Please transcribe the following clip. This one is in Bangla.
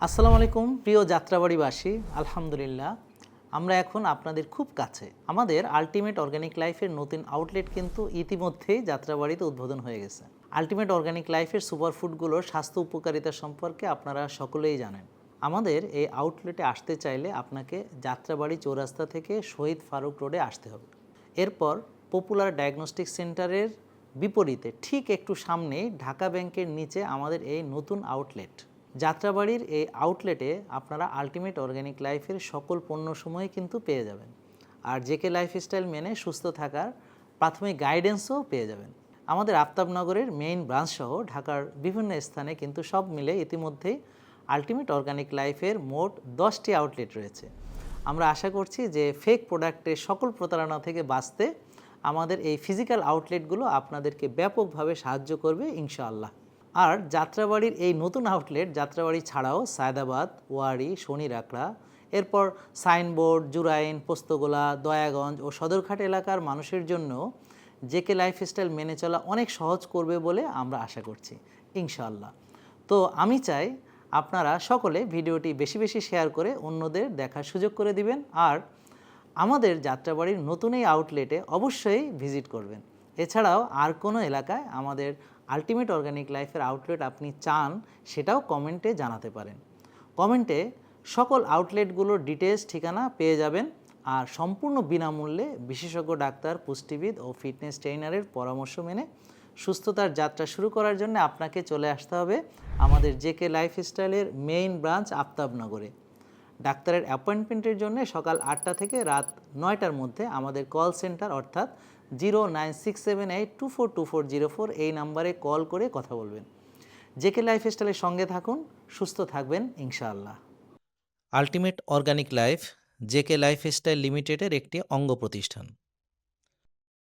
আসসালামু আলাইকুম প্রিয় যাত্রাবাড়িবাসী, আলহামদুলিল্লাহ আমরা এখন আপনাদের খুব কাছে। আমাদের আলটিমেট অর্গানিক লাইফের নতুন আউটলেট কিন্তু ইতিমধ্যেই যাত্রাবাড়িতে উদ্বোধন হয়ে গেছে। আলটিমেট অর্গানিক লাইফের সুপারফুডগুলোর স্বাস্থ্য উপকারিতা সম্পর্কে আপনারা সকলেই জানেন। আমাদের এই আউটলেটে আসতে চাইলে আপনাকে যাত্রাবাড়ি চৌরাস্তা থেকে শহীদ ফারুক রোডে আসতে হবে। এরপর পপুলার ডায়াগনস্টিক সেন্টারের বিপরীতে ঠিক একটু সামনেই ঢাকা ব্যাংকের নিচে আমাদের এই নতুন আউটলেট। যাত্রাবাড়ির এই আউটলেটে আপনারা আলটিমেট অর্গানিক লাইফের সকল পণ্যসমূহই কিন্তু পেয়ে যাবেন, আর জেকে লাইফস্টাইল মেনে সুস্থ থাকার প্রাথমিক গাইডেন্সও পেয়ে যাবেন। আমাদের আফতাবনগরের মেইন ব্রাঞ্চ সহ ঢাকার বিভিন্ন স্থানে কিন্তু সব মিলে ইতিমধ্যেই আলটিমেট অর্গানিক লাইফের মোট 10টি আউটলেট রয়েছে। আমরা আশা করছি যে ফেক প্রোডাক্টের সকল প্রতারণা থেকে বাঁচতে আমাদের এই ফিজিক্যাল আউটলেটগুলো আপনাদেরকে ব্যাপকভাবে সাহায্য করবে ইনশাআল্লাহ। আর যাত্রাবাড়ির এই নতুন আউটলেট যাত্রাবাড়ি ছাড়াও সায়দাবাদ, ওয়ারী, শনির আখড়া, এরপর সাইনবোর্ড, জুরাইন, পোস্তগোলা, দয়াগঞ্জ ও সদরঘাট এলাকার মানুষের জন্য জেকে লাইফস্টাইল মেনে চলা অনেক সহজ করবে বলে আমরা আশা করছি ইনশাআল্লাহ। তো আমি চাই আপনারা সকলে ভিডিওটি বেশি বেশি শেয়ার করে অন্যদের দেখার সুযোগ করে দিবেন, আর আমাদের যাত্রাবাড়ির নতুন এই আউটলেটে অবশ্যই ভিজিট করবেন। এছাড়াও আর কোনো এলাকায় আমাদের আলটিমেট অর্গানিক লাইফের আউটলেট আপনি চান সেটাও কমেন্টে জানাতে পারেন। কমেন্টে সকল আউটলেটগুলোর ডিটেলস ঠিকানা পেয়ে যাবেন, আর সম্পূর্ণ বিনামূল্যে বিশেষজ্ঞ ডাক্তার, পুষ্টিবিদ ও ফিটনেস ট্রেইনারের পরামর্শ মেনে সুস্থতার যাত্রা শুরু করার জন্য আপনাকে চলে আসতে হবে আমাদের জেকে লাইফস্টাইলের মেইন ব্রাঞ্চ আফতাবনগরে। ডাক্তারের অ্যাপয়েন্টমেন্টের জন্য সকাল 8টা থেকে রাত 9টার মধ্যে আমাদের কল সেন্টার অর্থাৎ 09678242404 এই নাম্বারে কল করে কথা বলবেন। জেকে লাইফস্টাইলের সঙ্গে থাকুন, সুস্থ থাকবেন ইনশাআল্লাহ। Ultimate organic life JK lifestyle লিমিটেডের একটি অঙ্গ প্রতিষ্ঠান।